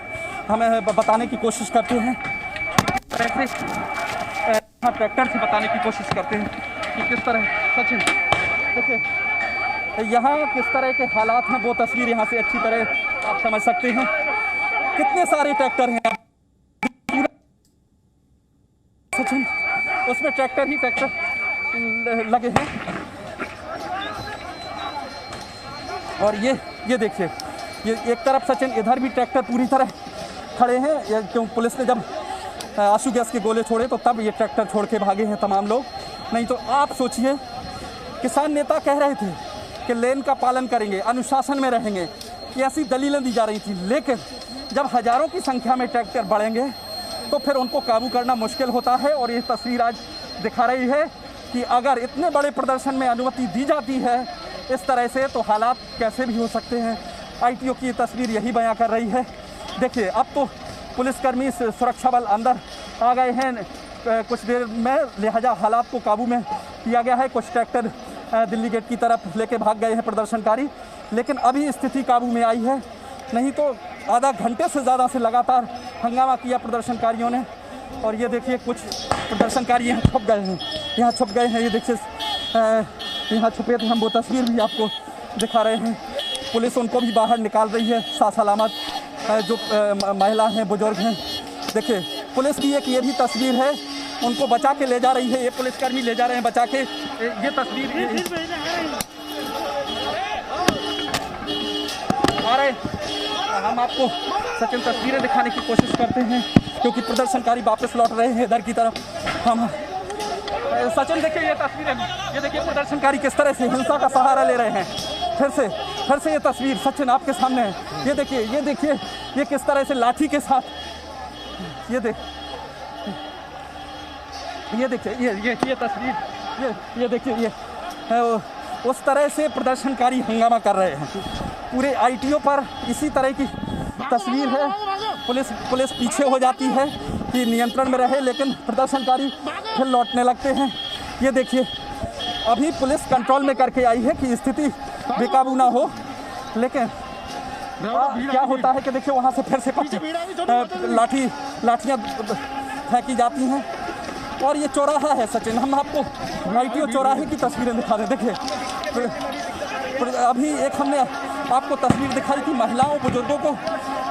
हमें बताने की कोशिश करते हैं, ट्रैक्टर से बताने की कोशिश करते हैं कि किस तरह। सचिन देखिए यहाँ किस तरह के हालात हैं, वो तस्वीर यहाँ से अच्छी तरह आप समझ सकते हैं। कितने सारे ट्रैक्टर हैं सचिन, उसमें ट्रैक्टर ही ट्रैक्टर लगे हैं। और ये देखिए, ये एक तरफ सचिन, इधर भी ट्रैक्टर पूरी तरह खड़े हैं, क्यों पुलिस ने जब आंसू गैस के गोले छोड़े तो तब ये ट्रैक्टर छोड़ के भागे हैं तमाम लोग। नहीं तो आप सोचिए, किसान नेता कह रहे थे कि लेन का पालन करेंगे, अनुशासन में रहेंगे, ऐसी दलीलें दी जा रही थी। लेकिन जब हज़ारों की संख्या में ट्रैक्टर बढ़ेंगे तो फिर उनको काबू करना मुश्किल होता है। और ये तस्वीर आज दिखा रही है कि अगर इतने बड़े प्रदर्शन में अनुमति दी जाती है इस तरह से, तो हालात कैसे भी हो सकते हैं। ITO की तस्वीर यही बयां कर रही है। देखिए अब तो पुलिसकर्मी, सुरक्षा बल अंदर आ गए हैं कुछ देर में, लिहाजा हालात को काबू में किया गया है। कुछ ट्रैक्टर दिल्ली गेट की तरफ लेके भाग गए हैं प्रदर्शनकारी, लेकिन अभी स्थिति काबू में आई है। नहीं तो आधा घंटे से ज़्यादा से लगातार हंगामा किया प्रदर्शनकारियों ने। और ये देखिए कुछ प्रदर्शनकारी यहाँ छुप गए हैं, ये देखिए यहाँ छुपे थे। हम वो तस्वीर भी आपको दिखा रहे हैं। पुलिस उनको भी बाहर निकाल रही है, सलामत जो महिला हैं, बुजुर्ग हैं। देखिए पुलिस की एक ये भी तस्वीर है, उनको बचा के ले जा रही है, ये पुलिसकर्मी ले जा रहे हैं बचा के। ये तस्वीर आ रहे, हम आपको सचिन तस्वीरें दिखाने की कोशिश करते हैं, क्योंकि प्रदर्शनकारी वापस लौट रहे हैं इधर की तरफ। हम सचिन देखिए ये तस्वीरें, ये देखिए प्रदर्शनकारी किस तरह से हिंसा का सहारा ले रहे हैं। फिर से ये तस्वीर सचिन आपके सामने है। ये देखिए ये किस तरह से लाठी के साथ, ये देखिए ये तस्वीर, ये देखिए ये उस तरह से प्रदर्शनकारी हंगामा कर रहे हैं। पूरे ITO पर इसी तरह की तस्वीर है। पुलिस पीछे हो जाती है कि नियंत्रण में रहे, लेकिन प्रदर्शनकारी फिर लौटने लगते हैं। ये देखिए अभी पुलिस कंट्रोल में करके आई है कि स्थिति बेकाबू ना हो, लेकिन क्या होता है कि देखिए वहाँ से फिर से लाठियाँ फेंकी जाती हैं। और ये चौराहा है सचिन, हम आपको ITO चौराहे की तस्वीरें दिखा दें। देखिए अभी एक हमने आपको तस्वीर दिखाई थी महिलाओं बुजुर्गों को,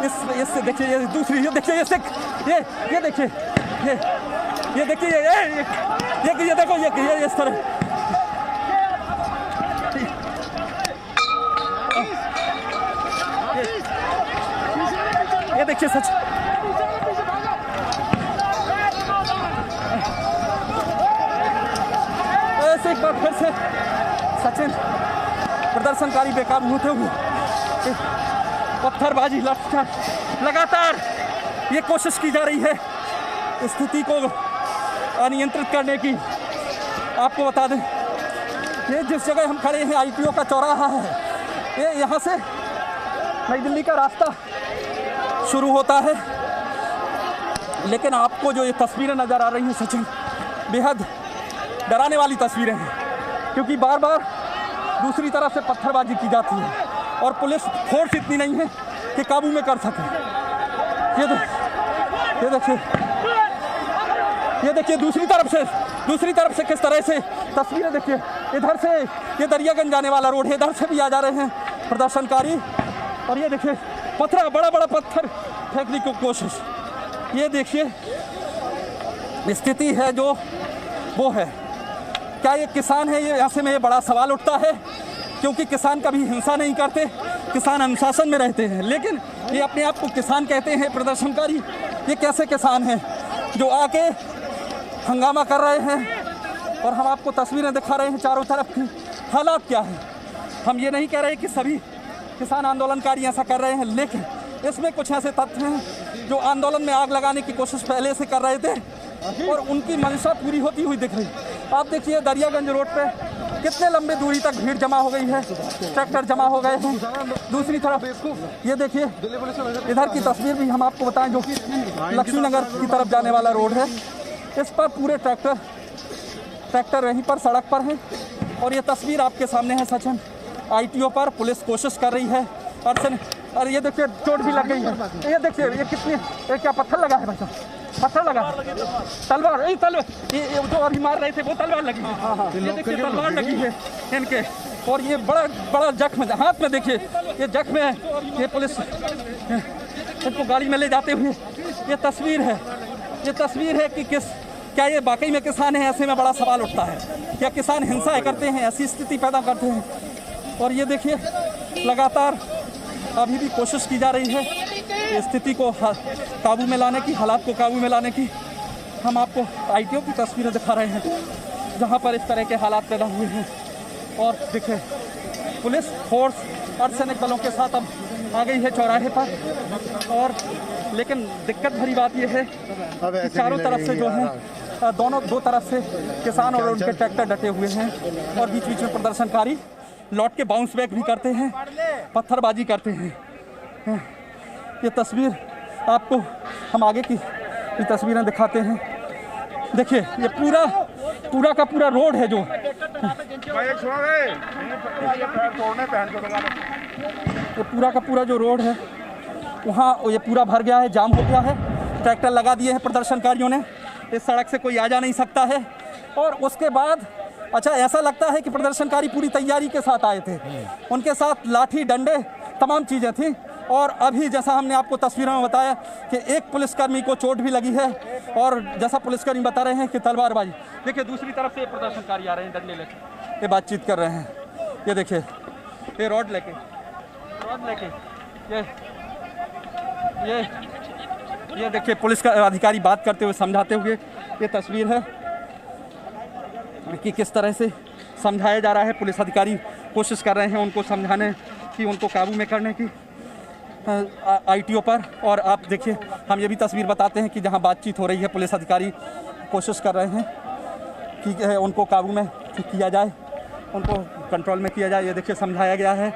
इससे देखिए ये दूसरी, ये देखिए ये देखिए ये देखिए ये देखो ये इस तरह ये देखिए सच ऐसे एक बार फिर से सचिन प्रदर्शनकारी बेकाबू होते हुए पत्थरबाजी लगातार ये कोशिश की जा रही है स्थिति को अनियंत्रित करने की। आपको बता दें ये जिस जगह हम खड़े हैं ITO का चौराहा है, ये यहाँ से नई दिल्ली का रास्ता शुरू होता है। लेकिन आपको जो ये तस्वीरें नज़र आ रही हैं सचिन, बेहद डराने वाली तस्वीरें हैं, क्योंकि बार बार दूसरी तरफ से पत्थरबाजी की जाती है और पुलिस फोर्स इतनी नहीं है कि काबू में कर सके। ये देखिए दूसरी तरफ से किस तरह से तस्वीरें देखिए। इधर से ये दरियागंज जाने वाला रोड है, इधर से भी आ जा रहे हैं प्रदर्शनकारी और ये देखिए बड़ा बड़ा पत्थर फेंकने की कोशिश। ये देखिए स्थिति है जो वो है। क्या ये किसान है? ये ऐसे में ये बड़ा सवाल उठता है, क्योंकि किसान कभी हिंसा नहीं करते, किसान अनुशासन में रहते हैं, लेकिन ये अपने आप को किसान कहते हैं प्रदर्शनकारी। ये कैसे किसान हैं जो आके हंगामा कर रहे हैं? और हम आपको तस्वीरें दिखा रहे हैं चारों तरफ की हालात क्या है। हम ये नहीं कह रहे कि सभी किसान आंदोलनकारी ऐसा कर रहे हैं, लेकिन इसमें कुछ ऐसे तथ्य हैं जो आंदोलन में आग लगाने की कोशिश पहले से कर रहे थे और उनकी मंशा पूरी होती हुई दिख रही। आप देखिए दरियागंज रोड पे कितने लंबी दूरी तक भीड़ जमा हो गई है, ट्रैक्टर जमा हो गए हैं। दूसरी तरफ ये देखिए इधर की तस्वीर भी हम आपको बताएं, जो लक्ष्मीनगर की तरफ जाने वाला रोड है, इस पर पूरे ट्रैक्टर यहीं पर सड़क पर हैं। और ये तस्वीर आपके सामने है सचिन, ITO पर पुलिस कोशिश कर रही है और ये देखिए चोट भी लग गई है। ये देखिए ये क्या पत्थर लगा है भाई साहब, पत्थर लगा, तलवार ये जो अभी मार रहे थे वो तलवार लगी है। ये देखिए तलवार लगी है इनके और ये बड़ा जख्म हाथ में देखिए, ये जख्म है। ये पुलिस इनको गाड़ी में ले जाते हुए ये तस्वीर है कि क्या ये वाकई में किसान है? ऐसे में बड़ा सवाल उठता है, क्या किसान हिंसा करते हैं, ऐसी स्थिति पैदा करते हैं? और ये देखिए लगातार अभी भी कोशिश की जा रही है स्थिति को काबू में लाने की, हालात को काबू में लाने की। हम आपको ITO की तस्वीरें दिखा रहे हैं जहां पर इस तरह के हालात पैदा हुए हैं। और देखिए पुलिस फोर्स अर्धसैनिक बलों के साथ अब आ गई है चौराहे पर। और लेकिन दिक्कत भरी बात यह है कि चारों तरफ से जो है दो तरफ से किसान और उनके ट्रैक्टर डटे हुए हैं और बीच बीच में प्रदर्शनकारी लौट के बाउंस बैक भी करते हैं, पत्थरबाजी करते हैं। ये तस्वीर आपको हम आगे की तस्वीरें दिखाते हैं। देखिए ये पूरा का पूरा रोड है जो ये पूरा का पूरा जो रोड है वहाँ ये पूरा भर गया है, जाम हो गया है। ट्रैक्टर लगा दिए हैं प्रदर्शनकारियों ने, इस सड़क से कोई आ जा नहीं सकता है। और उसके बाद अच्छा ऐसा लगता है कि प्रदर्शनकारी पूरी तैयारी के साथ आए थे, उनके साथ लाठी डंडे तमाम चीज़ें थी। और अभी जैसा हमने आपको तस्वीरों में बताया कि एक पुलिसकर्मी को चोट भी लगी है और जैसा पुलिसकर्मी बता रहे हैं कि तलवारबाजी। देखिए दूसरी तरफ से ये प्रदर्शनकारी आ रहे हैं डंडे लेके, ये बातचीत कर रहे हैं। ये देखिए ये रॉड लेके ये देखिए पुलिस का अधिकारी बात करते हुए समझाते हुए ये तस्वीर है कि किस तरह से समझाया जा रहा है। पुलिस अधिकारी कोशिश कर रहे हैं उनको समझाने की, उनको काबू में करने की ITO पर। और आप देखिए हम ये भी तस्वीर बताते हैं कि जहां बातचीत हो रही है पुलिस अधिकारी कोशिश कर रहे हैं कि उनको काबू में किया जाए, उनको कंट्रोल में किया जाए। ये देखिए समझाया गया है,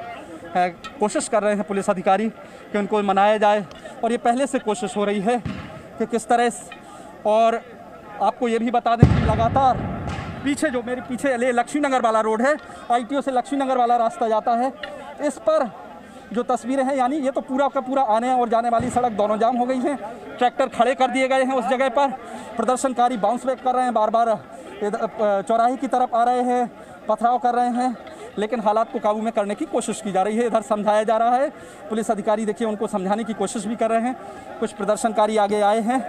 कोशिश कर रहे हैं पुलिस अधिकारी कि उनको मनाया जाए। और ये पहले से कोशिश हो रही है कि किस तरह। और आपको ये भी बता दें कि लगातार पीछे जो मेरे पीछे लक्ष्मीनगर वाला रोड है, ITO से लक्ष्मीनगर वाला रास्ता जाता है, इस पर जो तस्वीरें हैं यानी ये तो पूरा का पूरा आने और जाने वाली सड़क दोनों जाम हो गई हैं। ट्रैक्टर खड़े कर दिए गए हैं उस जगह पर, प्रदर्शनकारी बाउंस बैक कर रहे हैं, बार बार चौराहे की तरफ आ रहे हैं, पथराव कर रहे हैं, लेकिन हालात को काबू में करने की कोशिश की जा रही है। इधर समझाया जा रहा है, पुलिस अधिकारी देखिए उनको समझाने की कोशिश भी कर रहे हैं। कुछ प्रदर्शनकारी आगे आए हैं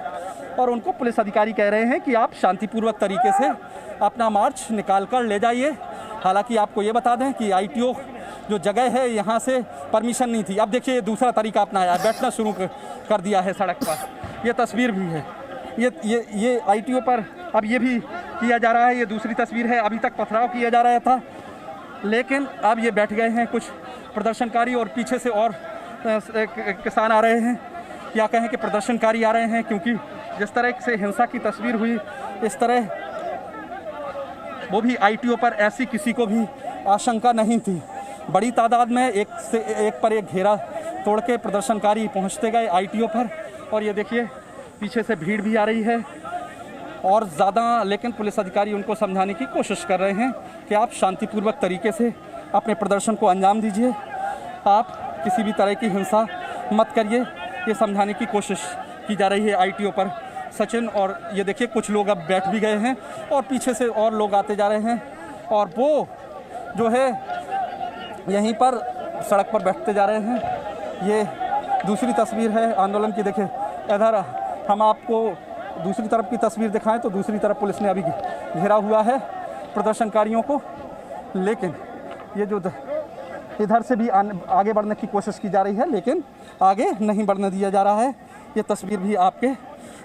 और उनको पुलिस अधिकारी कह रहे हैं कि आप शांतिपूर्वक तरीके से अपना मार्च निकाल कर ले जाइए। हालांकि आपको ये बता दें कि ITO जो जगह है यहाँ से परमिशन नहीं थी। अब देखिए ये दूसरा तरीका अपनाया, बैठना शुरू कर दिया है सड़क पर। ये तस्वीर भी है, ये ITO पर अब ये भी किया जा रहा है। ये दूसरी तस्वीर है, अभी तक पथराव किया जा रहा था लेकिन अब ये बैठ गए हैं कुछ प्रदर्शनकारी और पीछे से और किसान आ रहे हैं या कहें कि प्रदर्शनकारी आ रहे हैं, क्योंकि जिस तरह से हिंसा की तस्वीर हुई इस तरह वो भी ITO पर ऐसी किसी को भी आशंका नहीं थी। बड़ी तादाद में एक से एक पर एक घेरा तोड़ के प्रदर्शनकारी पहुंचते गए ITO पर। और ये देखिए पीछे से भीड़ भी आ रही है और ज़्यादा, लेकिन पुलिस अधिकारी उनको समझाने की कोशिश कर रहे हैं कि आप शांतिपूर्वक तरीके से अपने प्रदर्शन को अंजाम दीजिए, आप किसी भी तरह की हिंसा मत करिए, ये समझाने की कोशिश की जा रही है ITO पर सचिन। और ये देखिए कुछ लोग अब बैठ भी गए हैं और पीछे से और लोग आते जा रहे हैं और वो जो है यहीं पर सड़क पर बैठते जा रहे हैं। ये दूसरी तस्वीर है आंदोलन की, देखिए इधर हम आपको दूसरी तरफ की तस्वीर दिखाएं तो दूसरी तरफ पुलिस ने अभी घेरा हुआ है प्रदर्शनकारियों को, लेकिन ये जो इधर से भी आगे बढ़ने की कोशिश की जा रही है लेकिन आगे नहीं बढ़ने दिया जा रहा है। ये तस्वीर भी आपके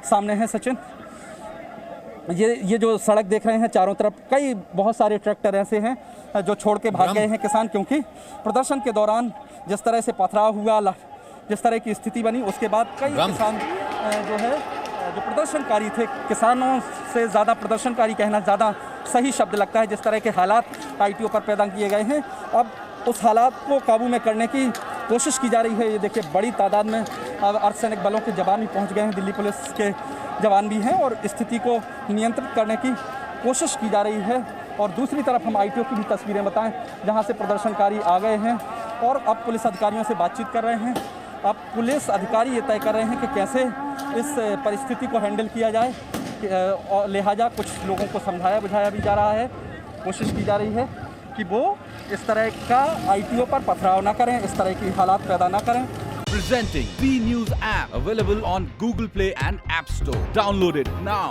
सामने है सचिन। ये जो सड़क देख रहे हैं चारों तरफ कई बहुत सारे ट्रैक्टर ऐसे हैं जो छोड़ के भाग गए हैं किसान, क्योंकि प्रदर्शन के दौरान जिस तरह से पथराव हुआ, जिस तरह की स्थिति बनी, उसके बाद कई किसान जो है जो प्रदर्शनकारी थे, किसानों से ज़्यादा प्रदर्शनकारी कहना ज़्यादा सही शब्द लगता है, जिस तरह के हालात ITO पर पैदा किए गए हैं, अब उस हालात को काबू में करने की कोशिश की जा रही है। ये देखिए बड़ी तादाद में अर्धसैनिक बलों के जवान भी पहुंच गए हैं, दिल्ली पुलिस के जवान भी हैं और स्थिति को नियंत्रित करने की कोशिश की जा रही है। और दूसरी तरफ हम ITO की भी तस्वीरें बताएं जहां से प्रदर्शनकारी आ गए हैं और अब पुलिस अधिकारियों से बातचीत कर रहे हैं। अब पुलिस अधिकारी ये तय कर रहे हैं कि कैसे इस परिस्थिति को हैंडल किया जाए, और लिहाजा कुछ लोगों को समझाया बुझाया भी जा रहा है, कोशिश की जा रही है कि वो इस तरह का ITO पर पथराव ना करें, इस तरह की हालात पैदा ना करें। Presenting B News app available on Google Play and App Store. Download it now.